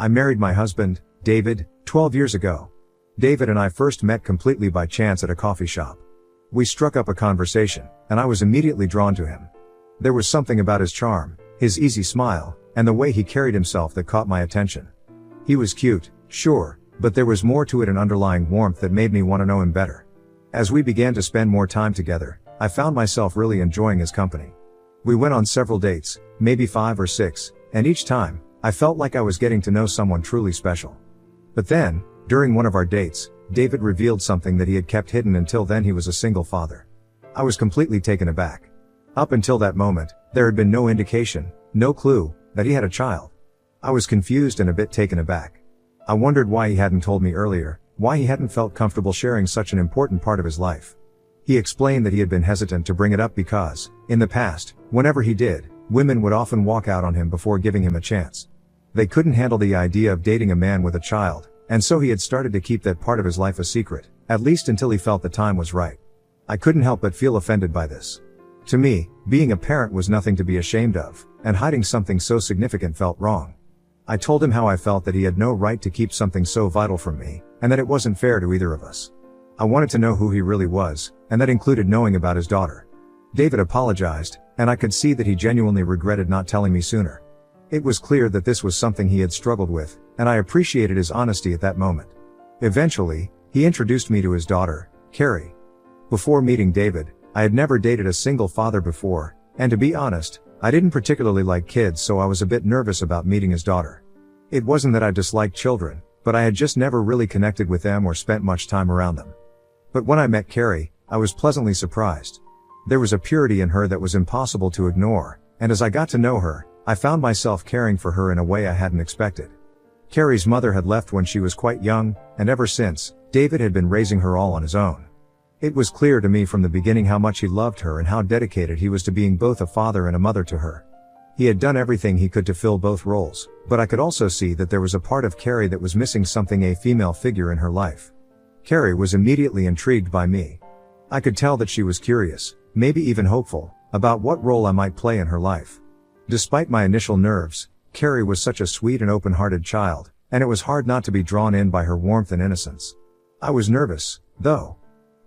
I married my husband, David, 12 years ago. David and I first met completely by chance at a coffee shop. We struck up a conversation, and I was immediately drawn to him. There was something about his charm, his easy smile, and the way he carried himself that caught my attention. He was cute, sure, but there was more to it, an underlying warmth that made me want to know him better. As we began to spend more time together, I found myself really enjoying his company. We went on several dates, maybe 5 or 6, and each time, I felt like I was getting to know someone truly special. But then, during one of our dates, David revealed something that he had kept hidden. Until then, he was a single father. I was completely taken aback. Up until that moment, there had been no indication, no clue, that he had a child. I was confused and a bit taken aback. I wondered why he hadn't told me earlier, why he hadn't felt comfortable sharing such an important part of his life. He explained that he had been hesitant to bring it up because, in the past, whenever he did, women would often walk out on him before giving him a chance. They couldn't handle the idea of dating a man with a child, and so he had started to keep that part of his life a secret, at least until he felt the time was right. I couldn't help but feel offended by this. To me, being a parent was nothing to be ashamed of, and hiding something so significant felt wrong. I told him how I felt that he had no right to keep something so vital from me, and that it wasn't fair to either of us. I wanted to know who he really was, and that included knowing about his daughter. David apologized, and I could see that he genuinely regretted not telling me sooner. It was clear that this was something he had struggled with, and I appreciated his honesty at that moment. Eventually, he introduced me to his daughter, Carrie. Before meeting David, I had never dated a single father before, and to be honest, I didn't particularly like kids, so I was a bit nervous about meeting his daughter. It wasn't that I disliked children, but I had just never really connected with them or spent much time around them. But when I met Carrie, I was pleasantly surprised. There was a purity in her that was impossible to ignore, and as I got to know her, I found myself caring for her in a way I hadn't expected. Carrie's mother had left when she was quite young, and ever since, David had been raising her all on his own. It was clear to me from the beginning how much he loved her and how dedicated he was to being both a father and a mother to her. He had done everything he could to fill both roles, but I could also see that there was a part of Carrie that was missing something, a female figure in her life. Carrie was immediately intrigued by me. I could tell that she was curious, maybe even hopeful, about what role I might play in her life. Despite my initial nerves, Carrie was such a sweet and open-hearted child, and it was hard not to be drawn in by her warmth and innocence. I was nervous, though.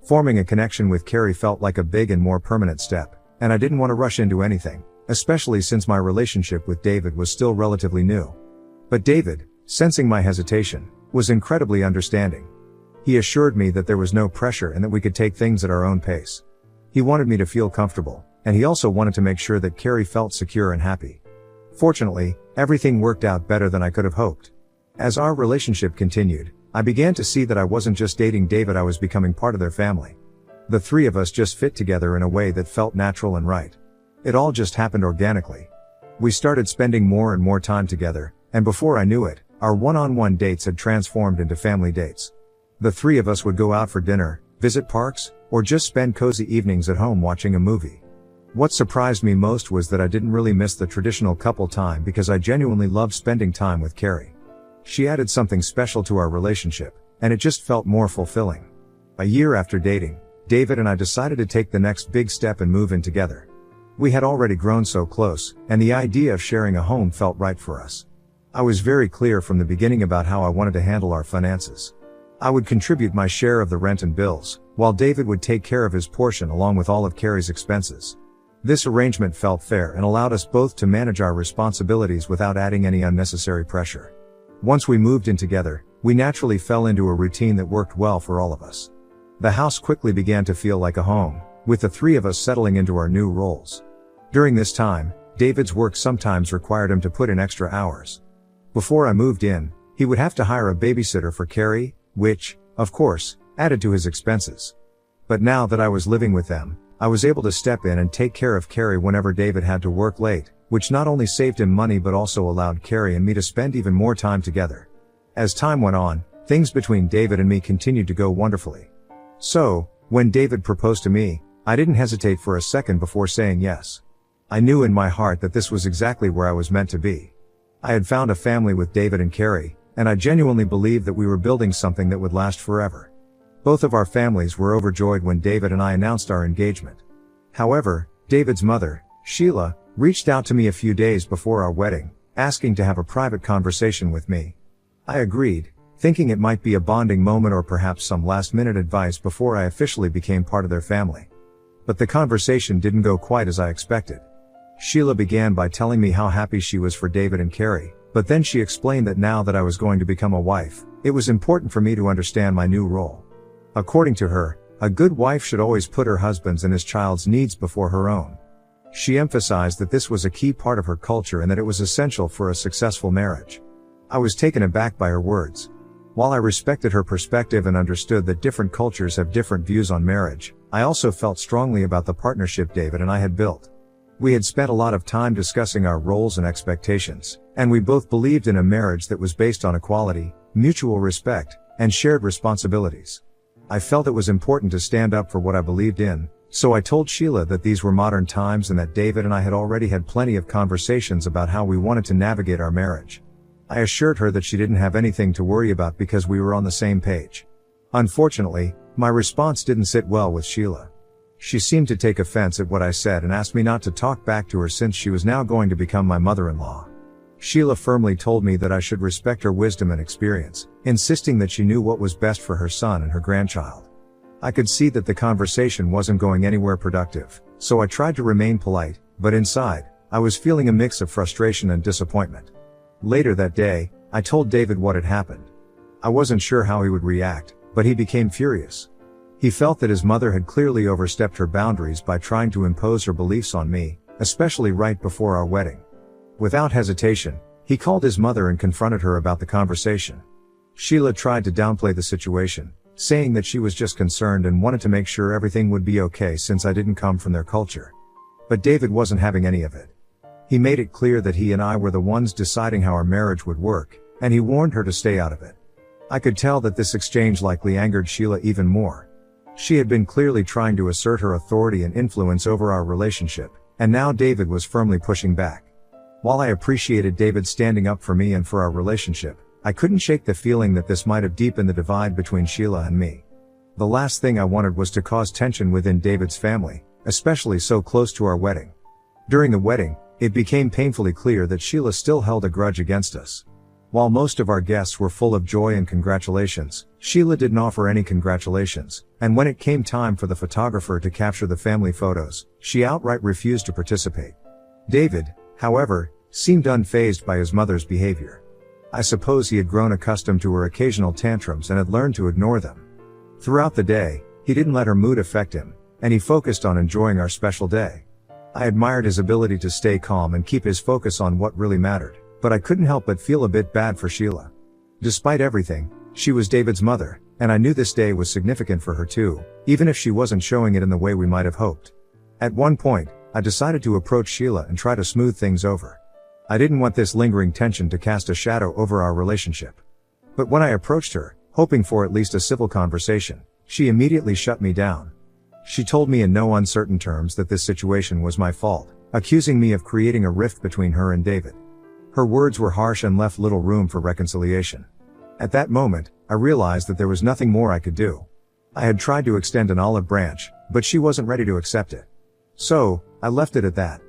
Forming a connection with Carrie felt like a big and more permanent step, and I didn't want to rush into anything, especially since my relationship with David was still relatively new. But David, sensing my hesitation, was incredibly understanding. He assured me that there was no pressure and that we could take things at our own pace. He wanted me to feel comfortable, and he also wanted to make sure that Carrie felt secure and happy. Fortunately, everything worked out better than I could have hoped. As our relationship continued, I began to see that I wasn't just dating David, I was becoming part of their family. The three of us just fit together in a way that felt natural and right. It all just happened organically. We started spending more and more time together, and before I knew it, our one-on-one dates had transformed into family dates. The three of us would go out for dinner, visit parks, or just spend cozy evenings at home watching a movie. What surprised me most was that I didn't really miss the traditional couple time because I genuinely loved spending time with Carrie. She added something special to our relationship, and it just felt more fulfilling. A year after dating, David and I decided to take the next big step and move in together. We had already grown so close, and the idea of sharing a home felt right for us. I was very clear from the beginning about how I wanted to handle our finances. I would contribute my share of the rent and bills, while David would take care of his portion along with all of Carrie's expenses. This arrangement felt fair and allowed us both to manage our responsibilities without adding any unnecessary pressure. Once we moved in together, we naturally fell into a routine that worked well for all of us. The house quickly began to feel like a home, with the three of us settling into our new roles. During this time, David's work sometimes required him to put in extra hours. Before I moved in, he would have to hire a babysitter for Carrie, which, of course, added to his expenses. But now that I was living with them, I was able to step in and take care of Carrie whenever David had to work late, which not only saved him money but also allowed Carrie and me to spend even more time together. As time went on, things between David and me continued to go wonderfully. So, when David proposed to me, I didn't hesitate for a second before saying yes. I knew in my heart that this was exactly where I was meant to be. I had found a family with David and Carrie, and I genuinely believed that we were building something that would last forever. Both of our families were overjoyed when David and I announced our engagement. However, David's mother, Sheila, reached out to me a few days before our wedding, asking to have a private conversation with me. I agreed, thinking it might be a bonding moment or perhaps some last-minute advice before I officially became part of their family. But the conversation didn't go quite as I expected. Sheila began by telling me how happy she was for David and Carrie, but then she explained that now that I was going to become a wife, it was important for me to understand my new role. According to her, a good wife should always put her husband's and his child's needs before her own. She emphasized that this was a key part of her culture and that it was essential for a successful marriage. I was taken aback by her words. While I respected her perspective and understood that different cultures have different views on marriage, I also felt strongly about the partnership David and I had built. We had spent a lot of time discussing our roles and expectations, and we both believed in a marriage that was based on equality, mutual respect, and shared responsibilities. I felt it was important to stand up for what I believed in, so I told Sheila that these were modern times and that David and I had already had plenty of conversations about how we wanted to navigate our marriage. I assured her that she didn't have anything to worry about because we were on the same page. Unfortunately, my response didn't sit well with Sheila. She seemed to take offense at what I said and asked me not to talk back to her since she was now going to become my mother-in-law. Sheila firmly told me that I should respect her wisdom and experience, insisting that she knew what was best for her son and her grandchild. I could see that the conversation wasn't going anywhere productive, so I tried to remain polite, but inside, I was feeling a mix of frustration and disappointment. Later that day, I told David what had happened. I wasn't sure how he would react, but he became furious. He felt that his mother had clearly overstepped her boundaries by trying to impose her beliefs on me, especially right before our wedding. Without hesitation, he called his mother and confronted her about the conversation. Sheila tried to downplay the situation, saying that she was just concerned and wanted to make sure everything would be okay since I didn't come from their culture. But David wasn't having any of it. He made it clear that he and I were the ones deciding how our marriage would work, and he warned her to stay out of it. I could tell that this exchange likely angered Sheila even more. She had been clearly trying to assert her authority and influence over our relationship, and now David was firmly pushing back. While I appreciated David standing up for me and for our relationship, I couldn't shake the feeling that this might have deepened the divide between Sheila and me. The last thing I wanted was to cause tension within David's family, especially so close to our wedding. During the wedding, it became painfully clear that Sheila still held a grudge against us. While most of our guests were full of joy and congratulations, Sheila didn't offer any congratulations, and when it came time for the photographer to capture the family photos, she outright refused to participate. David, however, seemed unfazed by his mother's behavior. I suppose he had grown accustomed to her occasional tantrums and had learned to ignore them. Throughout the day, he didn't let her mood affect him, and he focused on enjoying our special day. I admired his ability to stay calm and keep his focus on what really mattered, but I couldn't help but feel a bit bad for Sheila. Despite everything, she was David's mother, and I knew this day was significant for her too, even if she wasn't showing it in the way we might have hoped. At one point, I decided to approach Sheila and try to smooth things over. I didn't want this lingering tension to cast a shadow over our relationship. But when I approached her, hoping for at least a civil conversation, she immediately shut me down. She told me in no uncertain terms that this situation was my fault, accusing me of creating a rift between her and David. Her words were harsh and left little room for reconciliation. At that moment, I realized that there was nothing more I could do. I had tried to extend an olive branch, but she wasn't ready to accept it. So, I left it at that.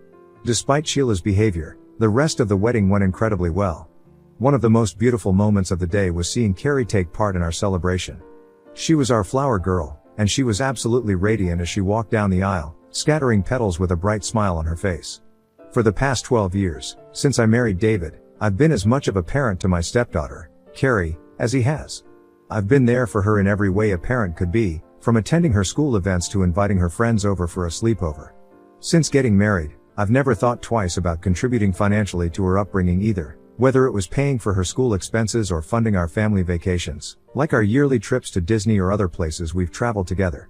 Despite Sheila's behavior, the rest of the wedding went incredibly well. One of the most beautiful moments of the day was seeing Carrie take part in our celebration. She was our flower girl, and she was absolutely radiant as she walked down the aisle, scattering petals with a bright smile on her face. For the past 12 years, since I married David, I've been as much of a parent to my stepdaughter, Carrie, as he has. I've been there for her in every way a parent could be, from attending her school events to inviting her friends over for a sleepover. Since getting married, I've never thought twice about contributing financially to her upbringing either, whether it was paying for her school expenses or funding our family vacations, like our yearly trips to Disney or other places we've traveled together.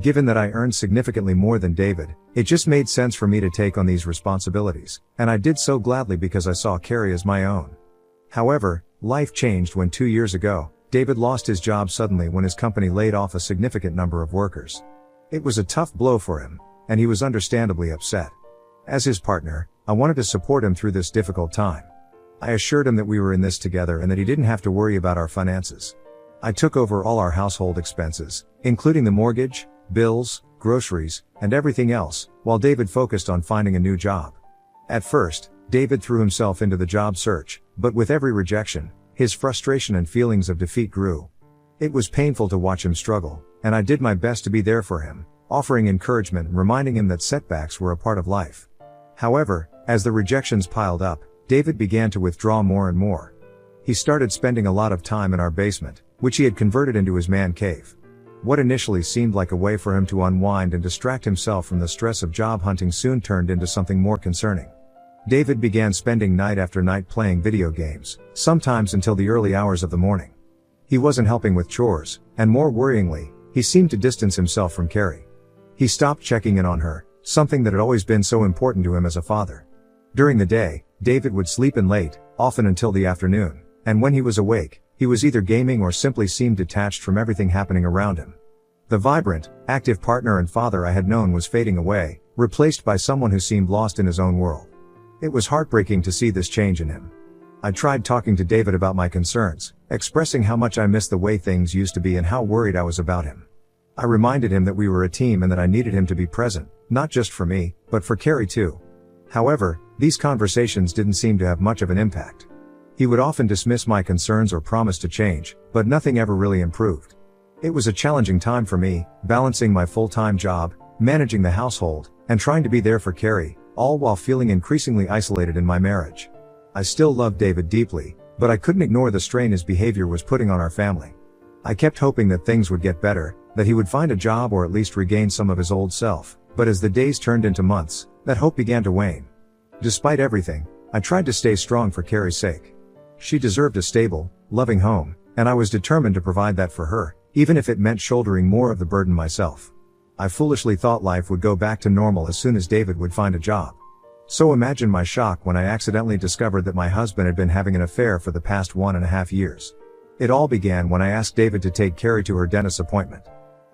Given that I earned significantly more than David, it just made sense for me to take on these responsibilities, and I did so gladly because I saw Carrie as my own. However, life changed when 2 years ago, David lost his job suddenly when his company laid off a significant number of workers. It was a tough blow for him, and he was understandably upset. As his partner, I wanted to support him through this difficult time. I assured him that we were in this together and that he didn't have to worry about our finances. I took over all our household expenses, including the mortgage, bills, groceries, and everything else, while David focused on finding a new job. At first, David threw himself into the job search, but with every rejection, His frustration and feelings of defeat grew. It was painful to watch him struggle, and I did my best to be there for him, offering encouragement and reminding him that setbacks were a part of life. However, as the rejections piled up, David began to withdraw more and more. He started spending a lot of time in our basement, which he had converted into his man cave. What initially seemed like a way for him to unwind and distract himself from the stress of job hunting soon turned into something more concerning. David began spending night after night playing video games, sometimes until the early hours of the morning. He wasn't helping with chores, and more worryingly, he seemed to distance himself from Carrie. He stopped checking in on her, something that had always been so important to him as a father. During the day, David would sleep in late, often until the afternoon, and when he was awake, he was either gaming or simply seemed detached from everything happening around him. The vibrant, active partner and father I had known was fading away, replaced by someone who seemed lost in his own world. It was heartbreaking to see this change in him. I tried talking to David about my concerns, expressing how much I missed the way things used to be and how worried I was about him. I reminded him that we were a team and that I needed him to be present, not just for me, but for Carrie too. However, these conversations didn't seem to have much of an impact. He would often dismiss my concerns or promise to change, but nothing ever really improved. It was a challenging time for me, balancing my full-time job, managing the household, and trying to be there for Carrie, all while feeling increasingly isolated in my marriage. I still loved David deeply, but I couldn't ignore the strain his behavior was putting on our family. I kept hoping that things would get better, that he would find a job or at least regain some of his old self, but as the days turned into months, that hope began to wane. Despite everything, I tried to stay strong for Carrie's sake. She deserved a stable, loving home, and I was determined to provide that for her, even if it meant shouldering more of the burden myself. I foolishly thought life would go back to normal as soon as David would find a job. So imagine my shock when I accidentally discovered that my husband had been having an affair for the past 1.5 years. It all began when I asked David to take Carrie to her dentist's appointment.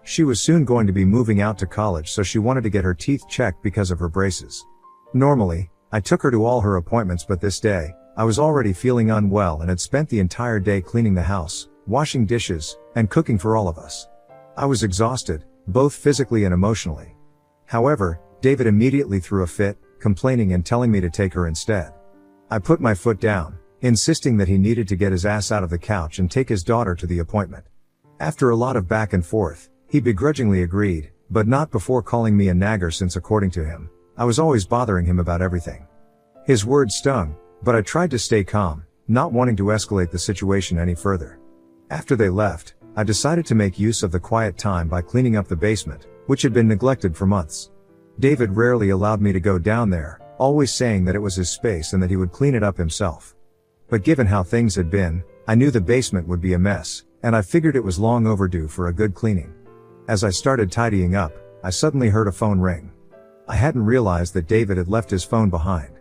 She was soon going to be moving out to college, so she wanted to get her teeth checked because of her braces. Normally, I took her to all her appointments, but this day, I was already feeling unwell and had spent the entire day cleaning the house, washing dishes, and cooking for all of us. I was exhausted, both physically and emotionally. However, David immediately threw a fit, complaining and telling me to take her instead. I put my foot down, insisting that he needed to get his ass out of the couch and take his daughter to the appointment. After a lot of back and forth, he begrudgingly agreed, but not before calling me a nagger, since according to him, I was always bothering him about everything. His words stung, but I tried to stay calm, not wanting to escalate the situation any further. After they left, I decided to make use of the quiet time by cleaning up the basement, which had been neglected for months. David rarely allowed me to go down there, always saying that it was his space and that he would clean it up himself. But given how things had been, I knew the basement would be a mess, and I figured it was long overdue for a good cleaning. As I started tidying up, I suddenly heard a phone ring. I hadn't realized that David had left his phone behind.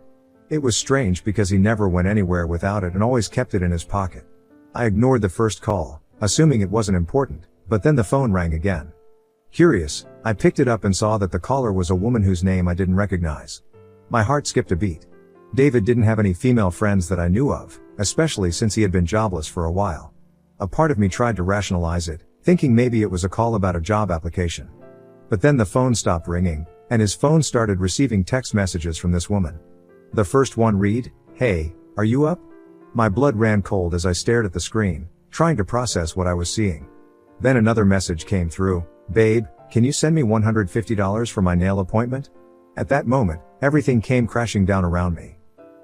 It was strange because he never went anywhere without it and always kept it in his pocket. I ignored the first call, assuming it wasn't important, but then the phone rang again. Curious, I picked it up and saw that the caller was a woman whose name I didn't recognize. My heart skipped a beat. David didn't have any female friends that I knew of, especially since he had been jobless for a while. A part of me tried to rationalize it, thinking maybe it was a call about a job application. But then the phone stopped ringing, and his phone started receiving text messages from this woman. The first one read, "Hey, are you up?" My blood ran cold as I stared at the screen, trying to process what I was seeing. Then another message came through, "Babe, can you send me $150 for my nail appointment?" At that moment, everything came crashing down around me.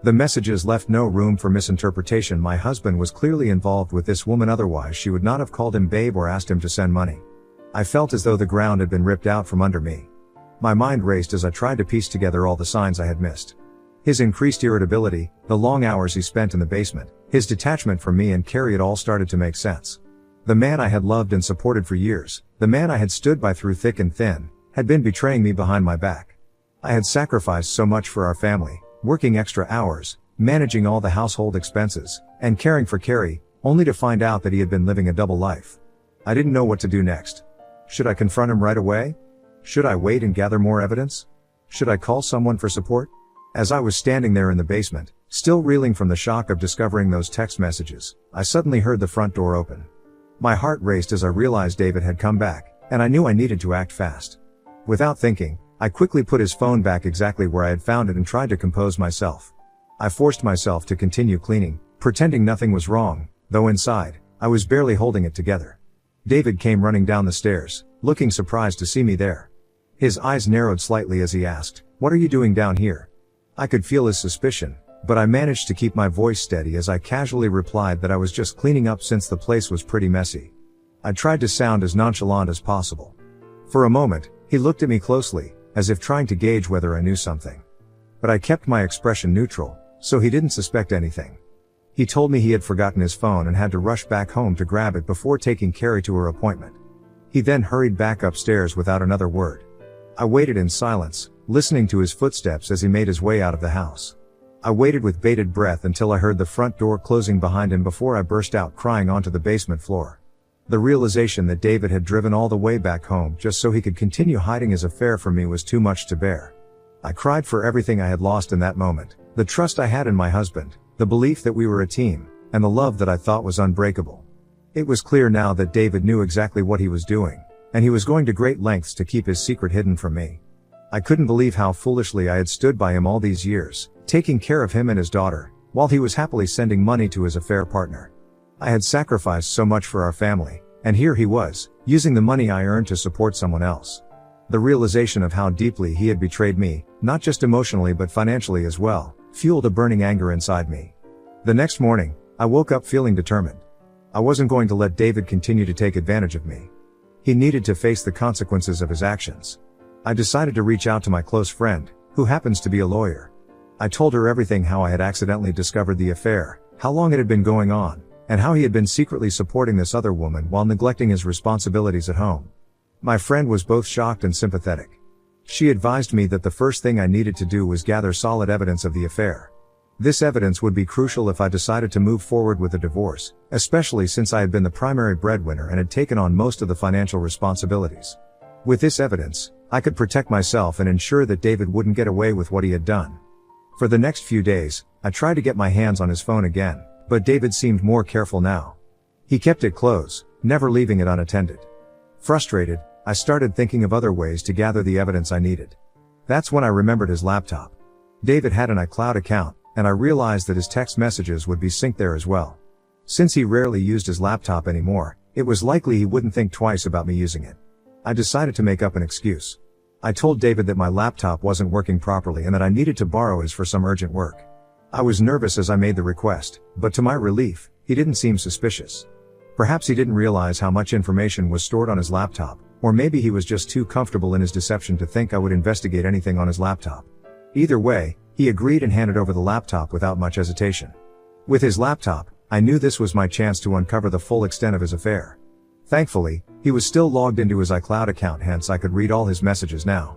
The messages left no room for misinterpretation. My husband was clearly involved with this woman, otherwise she would not have called him babe or asked him to send money. I felt as though the ground had been ripped out from under me. My mind raced as I tried to piece together all the signs I had missed. His increased irritability, the long hours he spent in the basement, his detachment from me and Carrie, it all started to make sense. The man I had loved and supported for years, the man I had stood by through thick and thin, had been betraying me behind my back. I had sacrificed so much for our family, working extra hours, managing all the household expenses, and caring for Carrie, only to find out that he had been living a double life. I didn't know what to do next. Should I confront him right away? Should I wait and gather more evidence? Should I call someone for support? As I was standing there in the basement, still reeling from the shock of discovering those text messages, I suddenly heard the front door open. My heart raced as I realized David had come back, and I knew I needed to act fast. Without thinking, I quickly put his phone back exactly where I had found it and tried to compose myself. I forced myself to continue cleaning, pretending nothing was wrong, though inside, I was barely holding it together. David came running down the stairs, looking surprised to see me there. His eyes narrowed slightly as he asked, "What are you doing down here?" I could feel his suspicion, but I managed to keep my voice steady as I casually replied that I was just cleaning up since the place was pretty messy. I tried to sound as nonchalant as possible. For a moment, he looked at me closely, as if trying to gauge whether I knew something. But I kept my expression neutral, so he didn't suspect anything. He told me he had forgotten his phone and had to rush back home to grab it before taking Carrie to her appointment. He then hurried back upstairs without another word. I waited in silence, listening to his footsteps as he made his way out of the house. I waited with bated breath until I heard the front door closing behind him before I burst out crying onto the basement floor. The realization that David had driven all the way back home just so he could continue hiding his affair from me was too much to bear. I cried for everything I had lost in that moment, the trust I had in my husband, the belief that we were a team, and the love that I thought was unbreakable. It was clear now that David knew exactly what he was doing, and he was going to great lengths to keep his secret hidden from me. I couldn't believe how foolishly I had stood by him all these years, taking care of him and his daughter, while he was happily sending money to his affair partner. I had sacrificed so much for our family, and here he was, using the money I earned to support someone else. The realization of how deeply he had betrayed me, not just emotionally but financially as well, fueled a burning anger inside me. The next morning, I woke up feeling determined. I wasn't going to let David continue to take advantage of me. He needed to face the consequences of his actions. I decided to reach out to my close friend, who happens to be a lawyer. I told her everything: how I had accidentally discovered the affair, how long it had been going on, and how he had been secretly supporting this other woman while neglecting his responsibilities at home. My friend was both shocked and sympathetic. She advised me that the first thing I needed to do was gather solid evidence of the affair. This evidence would be crucial if I decided to move forward with a divorce, especially since I had been the primary breadwinner and had taken on most of the financial responsibilities. With this evidence, I could protect myself and ensure that David wouldn't get away with what he had done. For the next few days, I tried to get my hands on his phone again, but David seemed more careful now. He kept it close, never leaving it unattended. Frustrated, I started thinking of other ways to gather the evidence I needed. That's when I remembered his laptop. David had an iCloud account, and I realized that his text messages would be synced there as well. Since he rarely used his laptop anymore, it was likely he wouldn't think twice about me using it. I decided to make up an excuse. I told David that my laptop wasn't working properly and that I needed to borrow his for some urgent work. I was nervous as I made the request, but to my relief, he didn't seem suspicious. Perhaps he didn't realize how much information was stored on his laptop, or maybe he was just too comfortable in his deception to think I would investigate anything on his laptop. Either way, he agreed and handed over the laptop without much hesitation. With his laptop, I knew this was my chance to uncover the full extent of his affair. Thankfully, he was still logged into his iCloud account, hence I could read all his messages now.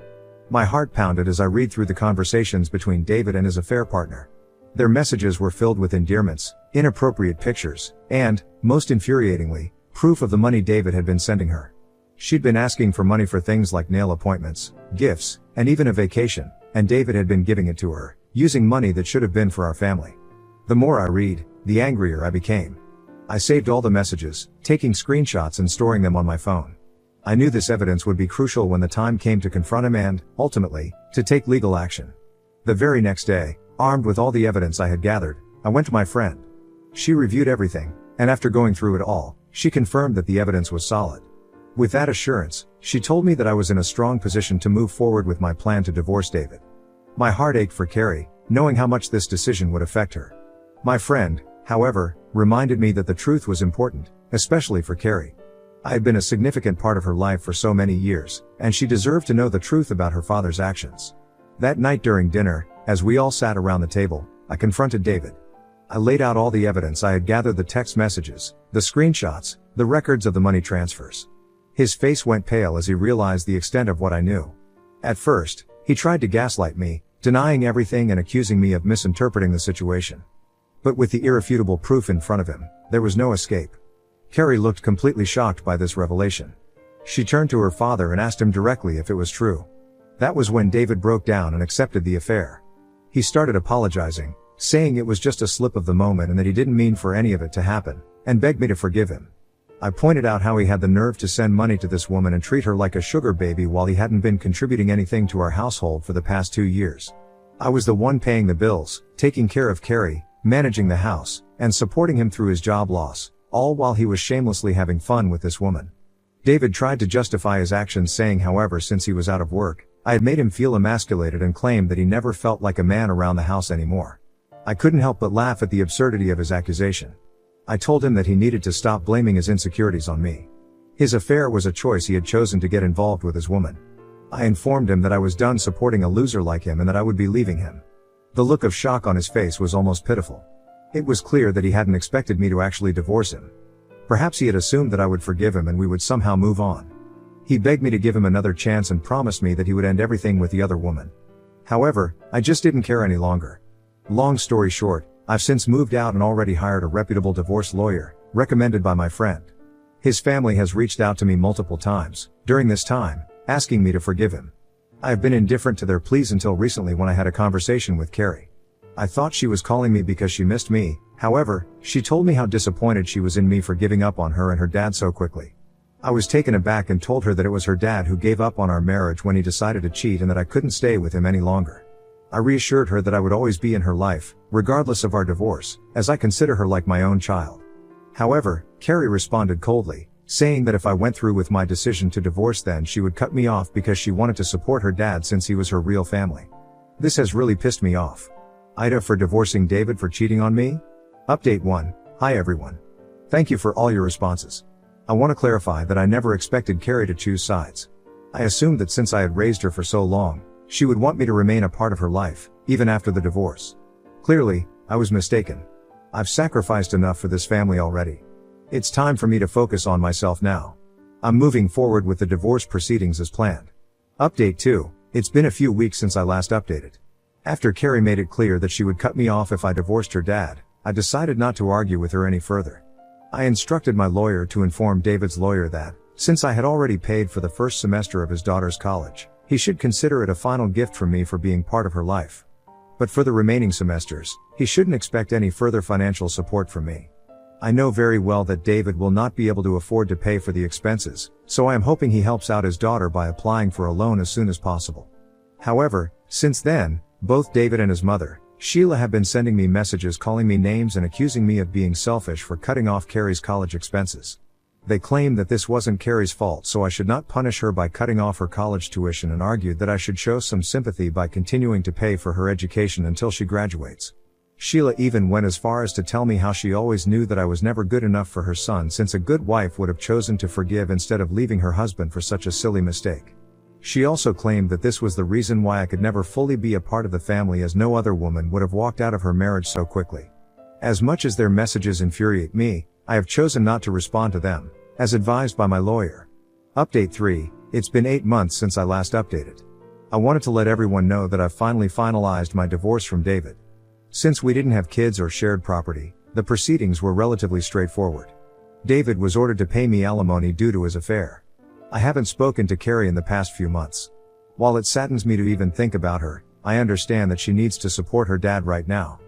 My heart pounded as I read through the conversations between David and his affair partner. Their messages were filled with endearments, inappropriate pictures, and, most infuriatingly, proof of the money David had been sending her. She'd been asking for money for things like nail appointments, gifts, and even a vacation, and David had been giving it to her, using money that should have been for our family. The more I read, the angrier I became. I saved all the messages, taking screenshots and storing them on my phone. I knew this evidence would be crucial when the time came to confront him and, ultimately, to take legal action. The very next day, armed with all the evidence I had gathered, I went to my friend. She reviewed everything, and after going through it all, she confirmed that the evidence was solid. With that assurance, she told me that I was in a strong position to move forward with my plan to divorce David. My heart ached for Carrie, knowing how much this decision would affect her. My friend, however, reminded me that the truth was important, especially for Carrie. I had been a significant part of her life for so many years, and she deserved to know the truth about her father's actions. That night during dinner, as we all sat around the table, I confronted David. I laid out all the evidence I had gathered: the text messages, the screenshots, the records of the money transfers. His face went pale as he realized the extent of what I knew. At first, he tried to gaslight me, denying everything and accusing me of misinterpreting the situation. But with the irrefutable proof in front of him, there was no escape. Carrie looked completely shocked by this revelation. She turned to her father and asked him directly if it was true. That was when David broke down and accepted the affair. He started apologizing, saying it was just a slip of the moment and that he didn't mean for any of it to happen, and begged me to forgive him. I pointed out how he had the nerve to send money to this woman and treat her like a sugar baby while he hadn't been contributing anything to our household for the past 2 years. I was the one paying the bills, taking care of Carrie, managing the house, and supporting him through his job loss, all while he was shamelessly having fun with this woman. David tried to justify his actions, saying however since he was out of work, I had made him feel emasculated, and claimed that he never felt like a man around the house anymore. I couldn't help but laugh at the absurdity of his accusation. I told him that he needed to stop blaming his insecurities on me. His affair was a choice he had chosen to get involved with his woman. I informed him that I was done supporting a loser like him and that I would be leaving him. The look of shock on his face was almost pitiful. It was clear that he hadn't expected me to actually divorce him. Perhaps he had assumed that I would forgive him and we would somehow move on. He begged me to give him another chance and promised me that he would end everything with the other woman. However, I just didn't care any longer. Long story short, I've since moved out and already hired a reputable divorce lawyer, recommended by my friend. His family has reached out to me multiple times, during this time, asking me to forgive him. I have been indifferent to their pleas until recently when I had a conversation with Carrie. I thought she was calling me because she missed me. However, she told me how disappointed she was in me for giving up on her and her dad so quickly. I was taken aback and told her that it was her dad who gave up on our marriage when he decided to cheat and that I couldn't stay with him any longer. I reassured her that I would always be in her life, regardless of our divorce, as I consider her like my own child. However, Carrie responded coldly, saying that if I went through with my decision to divorce then she would cut me off because she wanted to support her dad since he was her real family. This has really pissed me off. Ida for divorcing David for cheating on me? Update 1. Hi everyone. Thank you for all your responses. I want to clarify that I never expected Carrie to choose sides. I assumed that since I had raised her for so long, she would want me to remain a part of her life, even after the divorce. Clearly, I was mistaken. I've sacrificed enough for this family already. It's time for me to focus on myself now. I'm moving forward with the divorce proceedings as planned. Update 2. It's been a few weeks since I last updated. After Carrie made it clear that she would cut me off if I divorced her dad, I decided not to argue with her any further. I instructed my lawyer to inform David's lawyer that, since I had already paid for the first semester of his daughter's college, he should consider it a final gift from me for being part of her life. But for the remaining semesters, he shouldn't expect any further financial support from me. I know very well that David will not be able to afford to pay for the expenses, so I am hoping he helps out his daughter by applying for a loan as soon as possible. However, since then, both David and his mother, Sheila, have been sending me messages calling me names and accusing me of being selfish for cutting off Carrie's college expenses. They claim that this wasn't Carrie's fault, so I should not punish her by cutting off her college tuition, and argued that I should show some sympathy by continuing to pay for her education until she graduates. Sheila even went as far as to tell me how she always knew that I was never good enough for her son, since a good wife would have chosen to forgive instead of leaving her husband for such a silly mistake. She also claimed that this was the reason why I could never fully be a part of the family, as no other woman would have walked out of her marriage so quickly. As much as their messages infuriate me, I have chosen not to respond to them, as advised by my lawyer. Update 3. It's been 8 months since I last updated. I wanted to let everyone know that I've finally finalized my divorce from David. Since we didn't have kids or shared property, the proceedings were relatively straightforward. David was ordered to pay me alimony due to his affair. I haven't spoken to Carrie in the past few months. While it saddens me to even think about her, I understand that she needs to support her dad right now.